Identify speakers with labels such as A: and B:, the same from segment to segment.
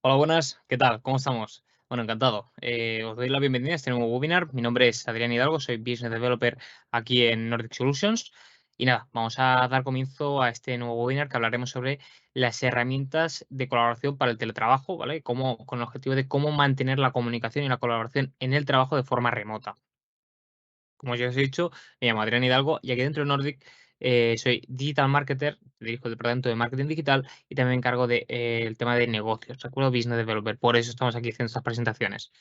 A: Hola, buenas, ¿qué tal? ¿Cómo estamos? Bueno, encantado. Os doy la bienvenida a este nuevo webinar. Mi nombre es Adrián Hidalgo, soy Business Developer aquí en Nordic Solutions. Y nada, vamos a dar comienzo a este nuevo webinar que hablaremos sobre las herramientas de colaboración para el teletrabajo, ¿vale? Con el objetivo de cómo mantener la comunicación y la colaboración en el trabajo de forma remota. Como ya os he dicho, me llamo Adrián Hidalgo y aquí dentro de Nordic soy Digital Marketer, dirijo el departamento de marketing digital y también me encargo del tema de negocios, ¿de acuerdo? Business Developer. Por eso estamos aquí haciendo estas presentaciones.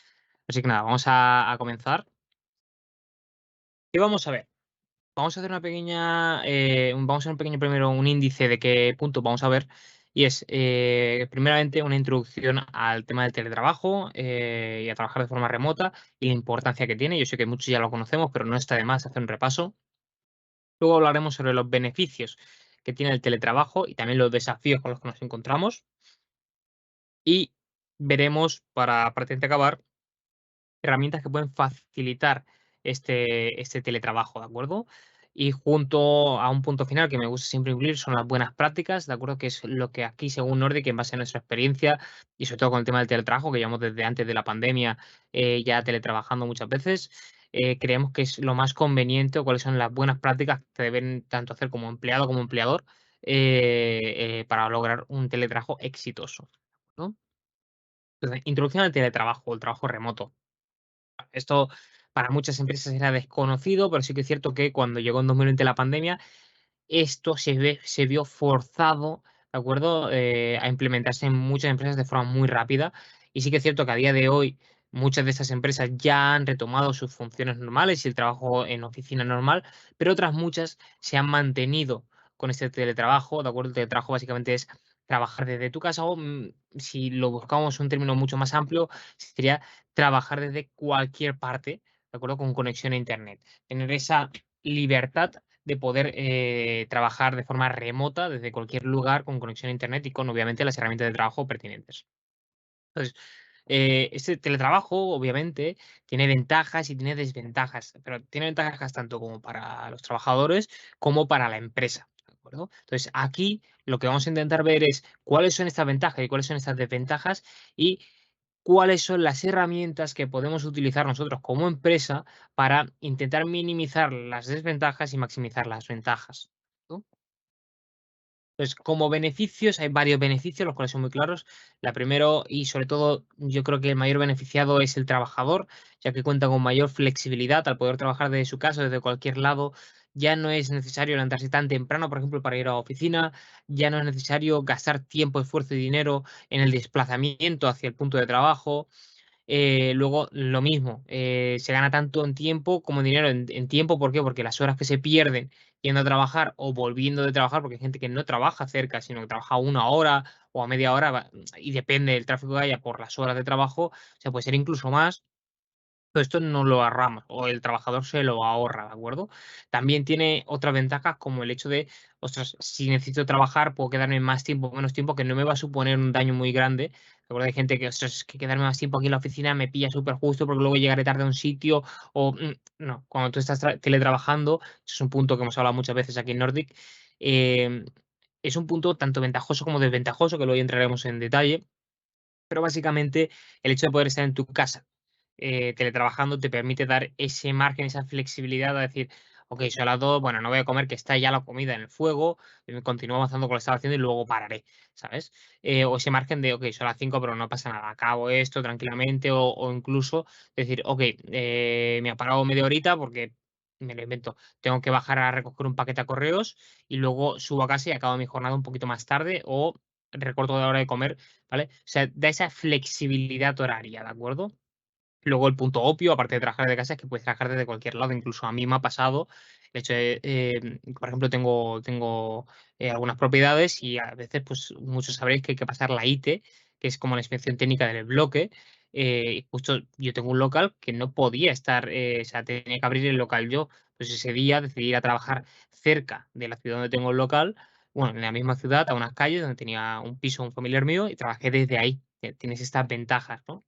A: Así que nada, vamos a comenzar. ¿Qué vamos a ver? Vamos a hacer una pequeña, vamos a hacer un pequeño primero un índice de qué punto vamos a ver. Y es, primeramente, una introducción al tema del teletrabajo y a trabajar de forma remota y la importancia que tiene. Yo sé que muchos ya lo conocemos, pero no está de más hacer un repaso. Luego hablaremos sobre los beneficios que tiene el teletrabajo y también los desafíos con los que nos encontramos. Y veremos, para pretender acabar, herramientas que pueden facilitar este teletrabajo, ¿de acuerdo? Y junto a un punto final que me gusta siempre incluir son las buenas prácticas, ¿de acuerdo? Que es lo que aquí, según Nordic, en base a nuestra experiencia y sobre todo con el tema del teletrabajo, que llevamos desde antes de la pandemia ya teletrabajando muchas veces, creemos que es lo más conveniente o cuáles son las buenas prácticas que deben tanto hacer como empleado como empleador para lograr un teletrabajo exitoso, ¿no? Entonces, introducción al teletrabajo, el trabajo remoto. Esto para muchas empresas era desconocido, pero sí que es cierto que cuando llegó en 2020 la pandemia, esto se vio forzado, ¿de acuerdo? A implementarse en muchas empresas de forma muy rápida. Y sí que es cierto que a día de hoy muchas de estas empresas ya han retomado sus funciones normales y el trabajo en oficina normal, pero otras muchas se han mantenido con este teletrabajo, ¿de acuerdo? El teletrabajo básicamente es trabajar desde tu casa o, si lo buscamos un término mucho más amplio, sería trabajar desde cualquier parte, ¿de acuerdo? Con conexión a Internet. Tener esa libertad de poder trabajar de forma remota desde cualquier lugar con conexión a Internet y con, obviamente, las herramientas de trabajo pertinentes. Entonces, este teletrabajo, obviamente, tiene ventajas y tiene desventajas, pero tiene ventajas tanto como para los trabajadores como para la empresa, ¿de acuerdo? Entonces, aquí lo que vamos a intentar ver es cuáles son estas ventajas y cuáles son estas desventajas y cuáles son las herramientas que podemos utilizar nosotros como empresa para intentar minimizar las desventajas y maximizar las ventajas, ¿no? Entonces, como beneficios, hay varios beneficios, los cuales son muy claros. La primero y sobre todo, yo creo que el mayor beneficiado es el trabajador, ya que cuenta con mayor flexibilidad al poder trabajar desde su casa, desde cualquier lado. Ya no es necesario levantarse tan temprano, por ejemplo, para ir a la oficina. Ya no es necesario gastar tiempo, esfuerzo y dinero en el desplazamiento hacia el punto de trabajo. Luego, lo mismo, se gana tanto en tiempo como en dinero. En tiempo, ¿por qué? Porque las horas que se pierden yendo a trabajar o volviendo de trabajar, porque hay gente que no trabaja cerca, sino que trabaja una hora o a media hora, y depende del tráfico que haya por las horas de trabajo, o sea, puede ser incluso más. Todo esto no lo ahorramos o el trabajador se lo ahorra, ¿de acuerdo? También tiene otras ventajas como el hecho de, ostras, si necesito trabajar, puedo quedarme más tiempo o menos tiempo, que no me va a suponer un daño muy grande. ¿De acuerdo? Hay gente que, ostras, es que quedarme más tiempo aquí en la oficina me pilla súper justo porque luego llegaré tarde a un sitio o no, cuando tú estás teletrabajando, eso es un punto que hemos hablado muchas veces aquí en Nordic, em, es un punto tanto ventajoso como desventajoso, que luego entraremos en detalle, pero básicamente el hecho de poder estar en tu casa teletrabajando te permite dar ese margen, esa flexibilidad a decir, ok, son las 2, bueno, no voy a comer, que está ya la comida en el fuego, continúo avanzando con lo que estaba haciendo y luego pararé, ¿sabes? O ese margen de, ok, son las 5, pero no pasa nada, acabo esto tranquilamente, o incluso decir, ok, me ha parado media horita porque me lo invento, tengo que bajar a recoger un paquete a correos y luego subo a casa y acabo mi jornada un poquito más tarde o recorto la hora de comer, ¿vale? O sea, da esa flexibilidad horaria, ¿de acuerdo? Luego el punto obvio, aparte de trabajar de casa, es que puedes trabajar desde cualquier lado. Incluso a mí me ha pasado el hecho de, por ejemplo, tengo algunas propiedades y a veces, pues, muchos sabréis que hay que pasar la ITE, que es como la inspección técnica del bloque. Y justo yo tengo un local que no podía estar, o sea, tenía que abrir el local yo. Pues ese día decidí ir a trabajar cerca de la ciudad donde tengo el local, bueno, en la misma ciudad, a unas calles donde tenía un piso un familiar mío y trabajé desde ahí. Tienes estas ventajas, ¿no?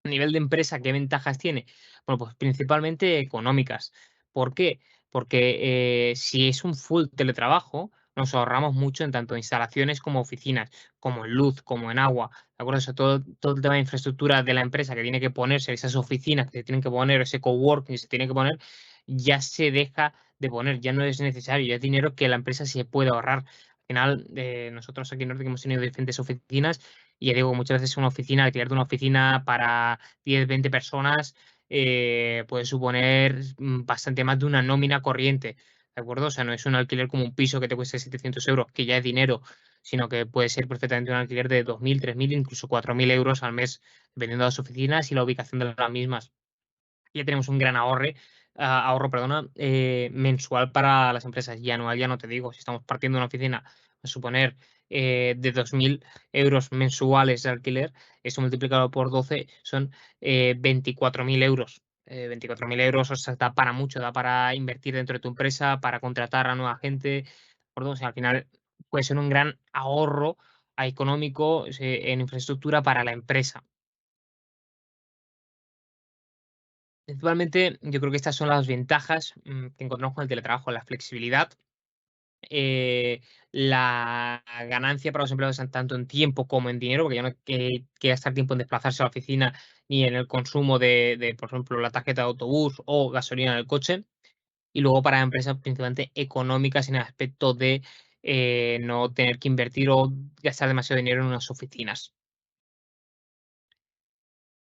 A: A nivel de empresa, ¿qué ventajas tiene? Bueno, pues principalmente económicas. ¿Por qué? Porque si es un full teletrabajo, nos ahorramos mucho en tanto instalaciones como oficinas, como en luz, como en agua, ¿de acuerdo? O sea, todo el tema de infraestructura de la empresa que tiene que ponerse, esas oficinas que se tienen que poner, ese coworking que se tiene que poner, ya se deja de poner, ya no es necesario, ya es dinero que la empresa se puede ahorrar. Al final, nosotros aquí en Norte hemos tenido diferentes oficinas y ya digo, muchas veces una oficina, alquiler de una oficina para 10 20 personas puede suponer bastante más de una nómina corriente, ¿de acuerdo? O sea, no es un alquiler como un piso que te cueste 700 euros, que ya es dinero, sino que puede ser perfectamente un alquiler de 2.000 3.000 incluso 4.000 euros al mes, dependiendo de las oficinas y la ubicación de las mismas. Ya tenemos un gran ahorro, perdona, mensual para las empresas y anual, ya no te digo, si estamos partiendo de una oficina, a suponer de 2.000 euros mensuales de alquiler, eso multiplicado por 12 son 24.000 euros. 24.000 euros, o sea, da para mucho, da para invertir dentro de tu empresa, para contratar a nueva gente, ¿de acuerdo? O sea, al final puede ser un gran ahorro económico en infraestructura para la empresa. Principalmente, yo creo que estas son las ventajas, que encontramos con el teletrabajo, la flexibilidad, eh, la ganancia para los empleados tanto en tiempo como en dinero, porque ya no hay que gastar tiempo en desplazarse a la oficina ni en el consumo de, por ejemplo, la tarjeta de autobús o gasolina en el coche. Y luego para empresas principalmente económicas en el aspecto de no tener que invertir o gastar demasiado dinero en unas oficinas.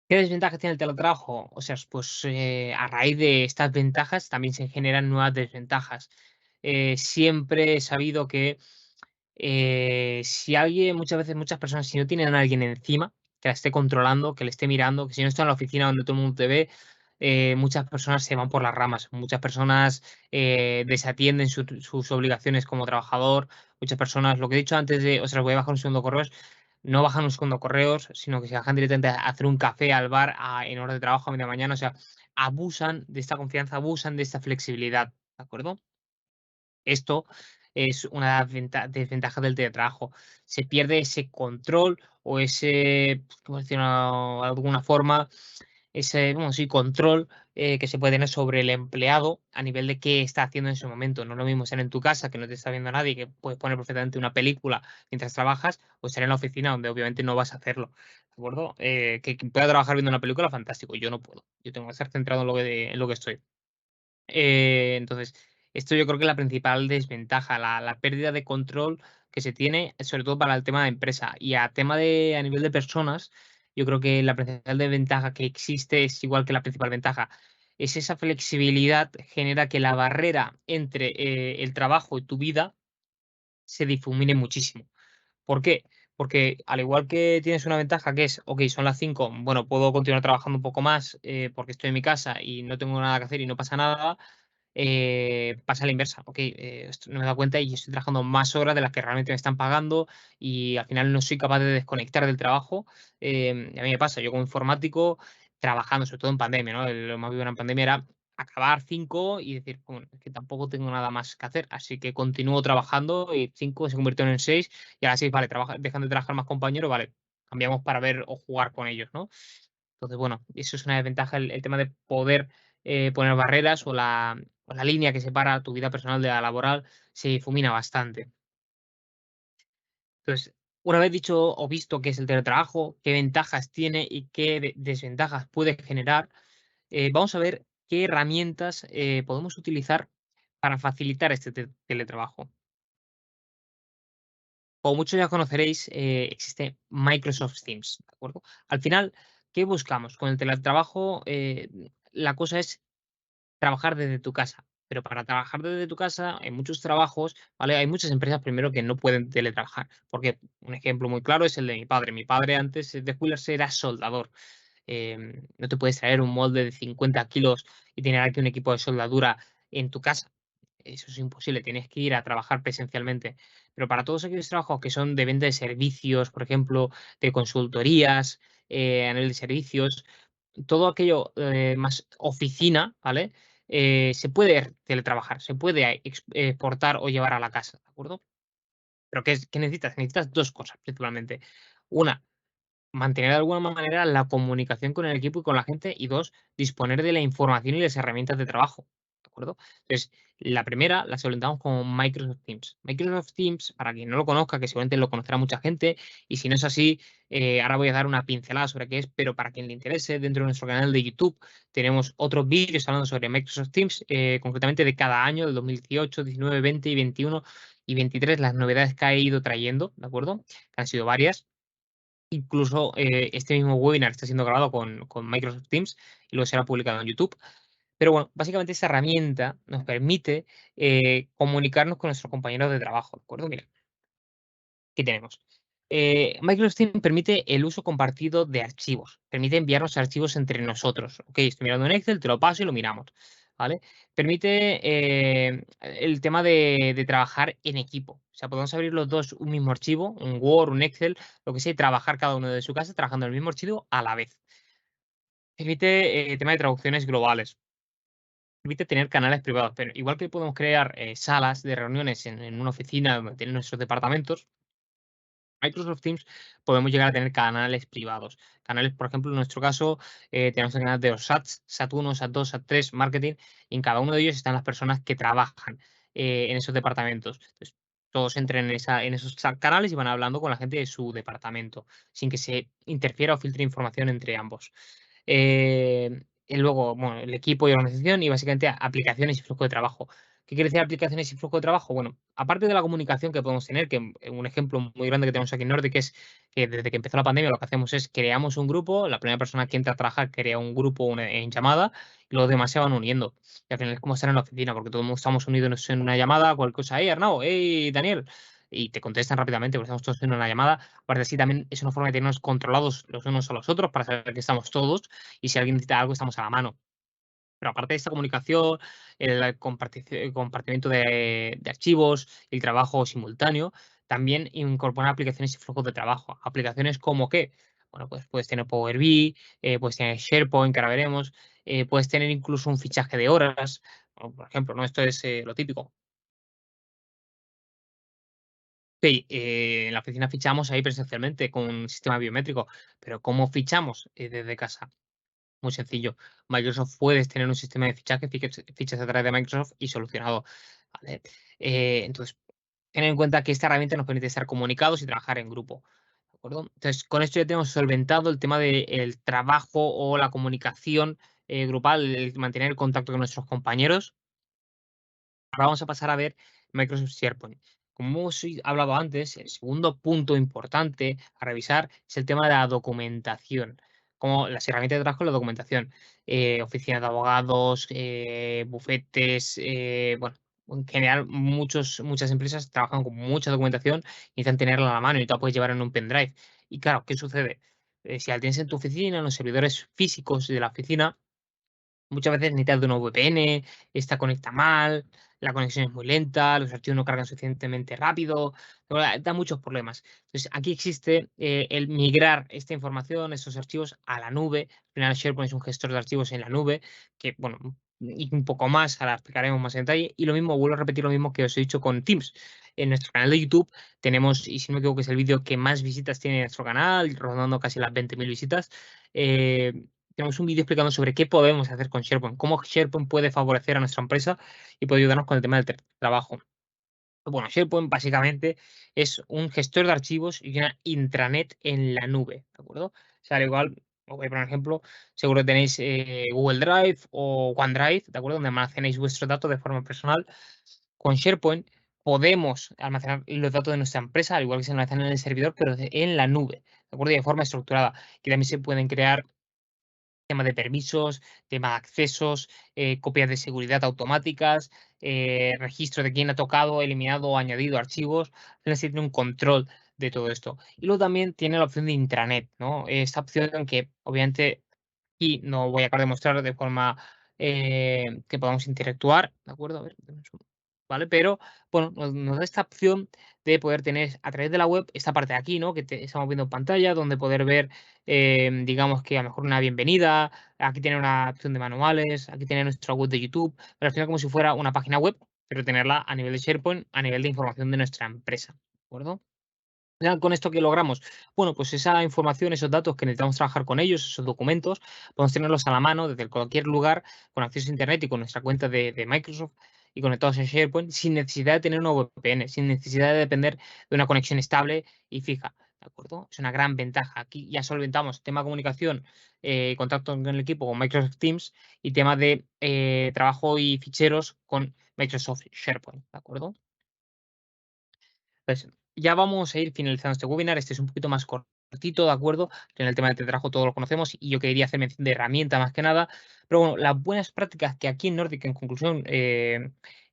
A: ¿Qué desventajas tiene el teletrabajo? O sea, pues a raíz de estas ventajas también se generan nuevas desventajas. Siempre he sabido que si alguien, muchas veces, muchas personas, si no tienen a alguien encima que la esté controlando, que le esté mirando, que si no está en la oficina donde todo el mundo te ve, muchas personas se van por las ramas, muchas personas desatienden sus obligaciones como trabajador, muchas personas, lo que he dicho antes de, o sea, voy a bajar un segundo correo, no bajan un segundo correos, sino que se bajan directamente a hacer un café al bar en horas de trabajo a media mañana, o sea, abusan de esta confianza, abusan de esta flexibilidad, ¿de acuerdo? Esto es una de las desventajas del teletrabajo. Se pierde ese control o ese, ¿cómo decirlo de alguna forma? Ese, bueno, sí, control que se puede tener sobre el empleado a nivel de qué está haciendo en ese momento. No es lo mismo estar en tu casa, que no te está viendo nadie, que puedes poner perfectamente una película mientras trabajas, o estar en la oficina donde obviamente no vas a hacerlo. ¿De acuerdo? Que pueda trabajar viendo una película, fantástico. Yo no puedo. Yo tengo que estar centrado en lo que estoy. Entonces, esto yo creo que es la principal desventaja, la pérdida de control que se tiene, sobre todo para el tema de empresa. Y a nivel de personas, yo creo que la principal desventaja que existe es igual que la principal ventaja. Es esa flexibilidad genera que la barrera entre el trabajo y tu vida se difumine muchísimo. ¿Por qué? Porque al igual que tienes una ventaja que es, ok, son las 5, bueno, puedo continuar trabajando un poco más porque estoy en mi casa y no tengo nada que hacer y no pasa nada, pasa a la inversa. Ok, esto no me he dado cuenta y estoy trabajando más horas de las que realmente me están pagando y al final no soy capaz de desconectar del trabajo. A mí me pasa, yo como informático, trabajando, sobre todo en pandemia, ¿no? Lo más vivo en pandemia era acabar 5 y decir, bueno, es que tampoco tengo nada más que hacer, así que continúo trabajando y 5 se convirtió en 6 y ahora 6, vale, dejan de trabajar más compañeros, vale, cambiamos para ver o jugar con ellos, ¿no? Entonces, bueno, eso es una desventaja, el tema de poder poner barreras o la línea que separa tu vida personal de la laboral se difumina bastante. Entonces, una vez dicho o visto qué es el teletrabajo, qué ventajas tiene y qué desventajas puede generar, vamos a ver qué herramientas podemos utilizar para facilitar este teletrabajo. Como muchos ya conoceréis, existe Microsoft Teams, ¿de acuerdo? Al final, ¿qué buscamos? Con el teletrabajo, la cosa es trabajar desde tu casa, pero para trabajar desde tu casa, en muchos trabajos, ¿vale? Hay muchas empresas primero que no pueden teletrabajar, porque un ejemplo muy claro es el de mi padre. Mi padre antes de jubilarse era soldador. No te puedes traer un molde de 50 kilos y tener aquí un equipo de soldadura en tu casa. Eso es imposible, tienes que ir a trabajar presencialmente. Pero para todos aquellos trabajos que son de venta de servicios, por ejemplo, de consultorías, a nivel de servicios, todo aquello más oficina, ¿vale? Se puede teletrabajar, se puede exportar o llevar a la casa, ¿de acuerdo? Pero ¿qué necesitas? Necesitas dos cosas principalmente. Una, mantener de alguna manera la comunicación con el equipo y con la gente. Y dos, disponer de la información y las herramientas de trabajo. acuerdo? Entonces, la primera la solventamos con Microsoft Teams. Microsoft Teams, para quien no lo conozca, que seguramente lo conocerá mucha gente, y si no es así, ahora voy a dar una pincelada sobre qué es, pero para quien le interese, dentro de nuestro canal de YouTube tenemos otros vídeos hablando sobre Microsoft Teams, concretamente de cada año, del 2018, 19, 20 y 21 y 23, las novedades que ha ido trayendo, ¿de acuerdo? Que han sido varias. Incluso este mismo webinar está siendo grabado con Microsoft Teams y luego será publicado en YouTube. Pero bueno, básicamente esta herramienta nos permite comunicarnos con nuestros compañeros de trabajo, ¿de acuerdo? Mira, aquí tenemos. Microsoft Teams permite el uso compartido de archivos, permite enviarnos archivos entre nosotros. Ok, estoy mirando en Excel, te lo paso y lo miramos, ¿vale? Permite el tema de trabajar en equipo. O sea, podemos abrir los dos un mismo archivo, un Word, un Excel, lo que sea, y trabajar cada uno de su casa trabajando en el mismo archivo a la vez. Permite tema de traducciones globales. Permite tener canales privados, pero igual que podemos crear salas de reuniones en una oficina donde tienen nuestros departamentos, Microsoft Teams podemos llegar a tener canales privados. Canales, por ejemplo, en nuestro caso, tenemos el canal de los SATs, SAT 1, SAT 2, SAT 3, marketing, y en cada uno de ellos están las personas que trabajan en esos departamentos. Entonces, todos entran en esos canales y van hablando con la gente de su departamento, sin que se interfiera o filtre información entre ambos. Y luego, bueno, el equipo y organización y básicamente aplicaciones y flujo de trabajo. ¿Qué quiere decir aplicaciones y flujo de trabajo? Bueno, aparte de la comunicación que podemos tener, que un ejemplo muy grande que tenemos aquí en Nordic es que desde que empezó la pandemia lo que hacemos es creamos un grupo, la primera persona que entra a trabajar crea un grupo en llamada y los demás se van uniendo. Y al final es como estar en la oficina, porque todos estamos unidos en una llamada, cualquier cosa, hey Arnau, hey Daniel, y te contestan rápidamente porque estamos todos en una llamada. Aparte así también es una forma de tenernos controlados los unos a los otros para saber que estamos todos y si alguien necesita algo estamos a la mano. Pero aparte de esta comunicación, el compartimiento de archivos, el trabajo simultáneo, también incorpora aplicaciones y flujos de trabajo. Aplicaciones como qué, bueno, pues puedes tener Power BI, puedes tener SharePoint, que ahora veremos, puedes tener incluso un fichaje de horas, o, por ejemplo, ¿no? Esto es lo típico. Sí, en la oficina fichamos ahí presencialmente con un sistema biométrico, pero ¿cómo fichamos desde casa? Muy sencillo. Microsoft puedes tener un sistema de fichaje, fichas a través de Microsoft y solucionado. ¿Vale? Entonces, ten en cuenta que esta herramienta nos permite estar comunicados y trabajar en grupo. ¿De acuerdo? Entonces, con esto ya tenemos solventado el tema del trabajo o la comunicación grupal, el mantener el contacto con nuestros compañeros. Ahora vamos a pasar a ver Microsoft SharePoint. Como hemos hablado antes, el segundo punto importante a revisar es el tema de la documentación, como las herramientas de trabajo y la documentación. Oficinas de abogados, bufetes, bueno, en general muchas empresas trabajan con mucha documentación y necesitan tenerla a la mano y tú la puedes llevar en un pendrive. Y claro, ¿qué sucede? Si la tienes en tu oficina, en los servidores físicos de la oficina, muchas veces necesitas de una VPN, esta conecta mal, la conexión es muy lenta, los archivos no cargan suficientemente rápido, da muchos problemas. Entonces, aquí existe el migrar esta información, estos archivos a la nube. Al final, SharePoint es un gestor de archivos en la nube, que, bueno, y un poco más, ahora explicaremos más en detalle. Y lo mismo, vuelvo a repetir lo mismo que os he dicho con Teams. En nuestro canal de YouTube tenemos, y si no me equivoco, es el vídeo que más visitas tiene nuestro canal, rondando casi las 20.000 visitas. Tenemos un vídeo explicando sobre qué podemos hacer con SharePoint, cómo SharePoint puede favorecer a nuestra empresa y puede ayudarnos con el tema del trabajo. Bueno, SharePoint básicamente es un gestor de archivos y una intranet en la nube, ¿de acuerdo? O sea, al igual, os voy a poner un ejemplo, seguro que tenéis Google Drive o OneDrive, ¿de acuerdo? Donde almacenéis vuestros datos de forma personal. Con SharePoint podemos almacenar los datos de nuestra empresa, al igual que se almacenan en el servidor, pero en la nube, ¿de acuerdo? Y de forma estructurada. Que también se pueden crear tema de permisos, tema de accesos, copias de seguridad automáticas, registro de quién ha tocado, eliminado o añadido archivos. Tiene un control de todo esto. Y luego también tiene la opción de intranet, ¿no? Esta opción que obviamente aquí no voy a acabar de mostrar de forma que podamos interactuar, ¿de acuerdo? A ver, dame un segundo. ¿Vale? Pero bueno, nos da esta opción de poder tener a través de la web esta parte de aquí, ¿no? Que estamos viendo en pantalla, donde poder ver, digamos que a lo mejor una bienvenida, aquí tiene una opción de manuales, aquí tiene nuestra web de YouTube, pero al final como si fuera una página web, pero tenerla a nivel de SharePoint, a nivel de información de nuestra empresa, ¿de acuerdo? Ya con esto, ¿qué logramos? Bueno, pues esa información, esos datos que necesitamos trabajar con ellos, esos documentos, podemos tenerlos a la mano desde cualquier lugar, con acceso a Internet y con nuestra cuenta de Microsoft y conectados en SharePoint, sin necesidad de tener una VPN, sin necesidad de depender de una conexión estable y fija. ¿De acuerdo? Es una gran ventaja. Aquí ya solventamos tema comunicación, contacto con el equipo con Microsoft Teams y tema de trabajo y ficheros con Microsoft SharePoint. ¿De acuerdo? Pues ya vamos a ir finalizando este webinar. Este es un poquito más cortito, ¿de acuerdo? Que en el tema de teletrabajo todos lo conocemos y yo quería hacer mención de herramienta más que nada. Pero bueno, las buenas prácticas que aquí en Nordic, en conclusión,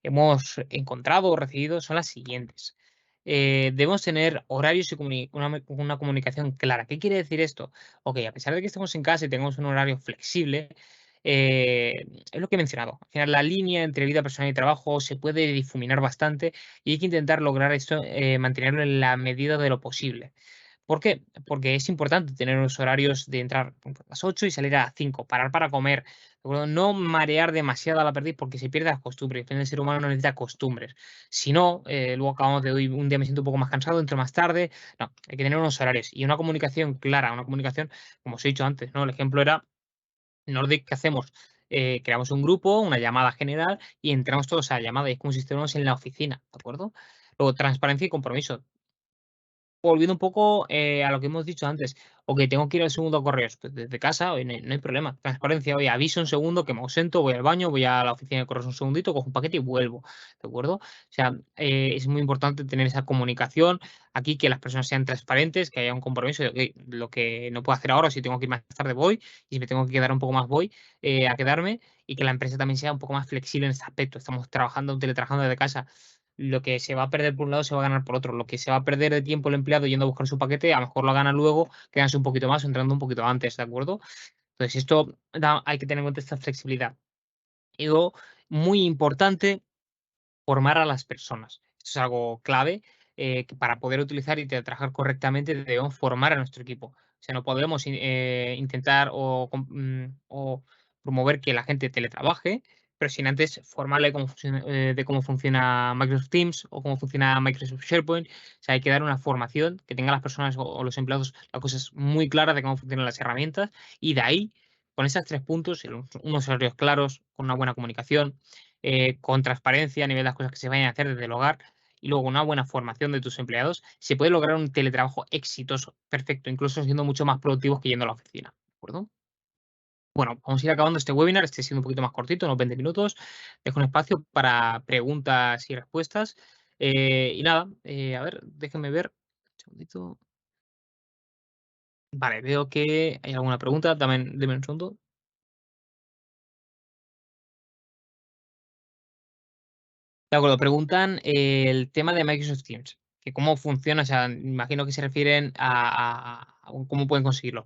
A: hemos encontrado o recibido son las siguientes. Debemos tener horarios y una comunicación clara. ¿Qué quiere decir esto? Ok, a pesar de que estemos en casa y tengamos un horario flexible, es lo que he mencionado. Al final, la línea entre vida personal y trabajo se puede difuminar bastante y hay que intentar lograr esto, mantenerlo en la medida de lo posible. ¿Por qué? Porque es importante tener unos horarios de entrar a las 8 y salir a las 5, parar para comer, ¿de acuerdo? No marear demasiado a la perdiz porque se pierde las costumbres. El ser humano no necesita costumbres. Si no, luego acabamos de hoy, un día me siento un poco más cansado, entro más tarde. No, hay que tener unos horarios y una comunicación clara, una comunicación, como os he dicho antes, ¿no? El ejemplo era Nordic, ¿qué hacemos? Creamos un grupo, una llamada general y entramos todos a la llamada y es como si estuviéramos en la oficina, ¿de acuerdo? Luego, transparencia y compromiso. Volviendo un poco a lo que hemos dicho antes, o que tengo que ir al segundo correo pues desde casa, oye, no hay problema. Transparencia, oye, aviso un segundo que me ausento, voy al baño, voy a la oficina de correos un segundito, cojo un paquete y vuelvo, ¿de acuerdo? O sea, es muy importante tener esa comunicación aquí, que las personas sean transparentes, que haya un compromiso de, "Ok, lo que no puedo hacer ahora, si tengo que ir más tarde voy, y si me tengo que quedar un poco más voy a quedarme, y que la empresa también sea un poco más flexible en ese aspecto. Estamos trabajando, teletrabajando desde casa, lo que se va a perder por un lado se va a ganar por otro. Lo que se va a perder de tiempo el empleado yendo a buscar su paquete, a lo mejor lo gana luego, quedándose un poquito más o entrando un poquito antes, ¿de acuerdo? Entonces, esto hay que tener en cuenta esta flexibilidad. Y luego, muy importante, formar a las personas. Esto es algo clave, que para poder utilizar y trabajar correctamente debemos formar a nuestro equipo. O sea, no podemos intentar o promover que la gente teletrabaje, pero sin antes formarle de cómo funciona Microsoft Teams o cómo funciona Microsoft SharePoint. O sea, hay que dar una formación que tengan las personas o los empleados las cosas muy claras de cómo funcionan las herramientas y de ahí, con esos 3 puntos, unos horarios claros, con una buena comunicación, con transparencia a nivel de las cosas que se vayan a hacer desde el hogar y luego una buena formación de tus empleados, se puede lograr un teletrabajo exitoso, perfecto, incluso siendo mucho más productivos que yendo a la oficina, ¿de acuerdo? Bueno, vamos a ir acabando este webinar, este siendo un poquito más cortito, unos 20 minutos. Dejo un espacio para preguntas y respuestas. Y nada, a ver, déjenme ver. Un segundito. Vale, veo que hay alguna pregunta. Deme un segundo. De acuerdo, preguntan el tema de Microsoft Teams, que cómo funciona, o sea, imagino que se refieren a cómo pueden conseguirlo.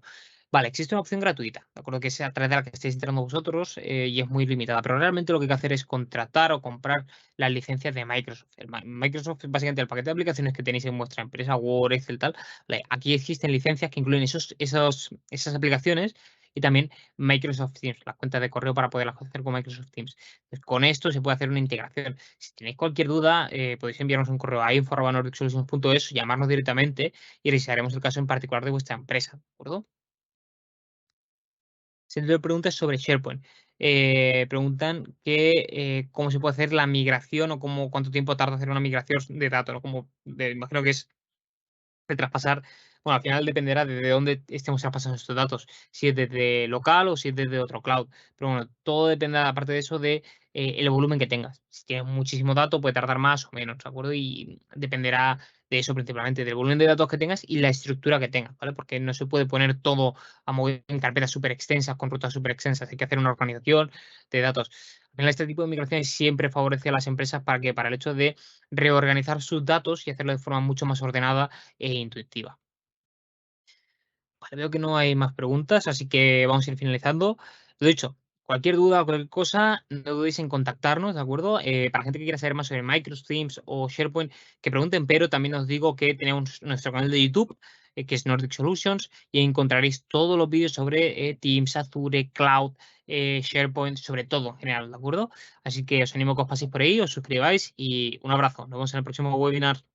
A: Vale, existe una opción gratuita, de acuerdo, que es a través de la que estáis entrando vosotros y es muy limitada, pero realmente lo que hay que hacer es contratar o comprar las licencias de Microsoft. Microsoft es básicamente el paquete de aplicaciones que tenéis en vuestra empresa, Word, Excel, tal. Vale, aquí existen licencias que incluyen esas aplicaciones y también Microsoft Teams, las cuentas de correo para poderlas hacer con Microsoft Teams. Pues con esto se puede hacer una integración. Si tenéis cualquier duda, podéis enviarnos un correo a info@nordicsolutions.es, llamarnos directamente y revisaremos el caso en particular de vuestra empresa, ¿de acuerdo? Siguiente pregunta es sobre SharePoint. Preguntan que, cómo se puede hacer la migración o cuánto tiempo tarda hacer una migración de datos, ¿no? Imagino que es de traspasar, bueno, al final dependerá de dónde estemos traspasando estos datos, si es desde local o si es desde otro cloud. Pero bueno, todo dependerá, aparte de eso, de el volumen que tengas. Si tienes muchísimo dato, puede tardar más o menos, ¿de acuerdo? Y dependerá de eso principalmente, del volumen de datos que tengas y la estructura que tengas, ¿vale? Porque no se puede poner todo a mover en carpetas súper extensas, con rutas súper extensas. Hay que hacer una organización de datos. Al final, este tipo de migraciones siempre favorece a las empresas para el hecho de reorganizar sus datos y hacerlo de forma mucho más ordenada e intuitiva. Vale, veo que no hay más preguntas, así que vamos a ir finalizando. Lo dicho, cualquier duda o cualquier cosa, no dudéis en contactarnos, ¿de acuerdo? Para la gente que quiera saber más sobre Microsoft Teams o SharePoint, que pregunten, pero también os digo que tenemos nuestro canal de YouTube, que es Nordic Solutions, y ahí encontraréis todos los vídeos sobre Teams, Azure, Cloud, SharePoint, sobre todo en general, ¿de acuerdo? Así que os animo a que os paséis por ahí, os suscribáis y un abrazo. Nos vemos en el próximo webinar.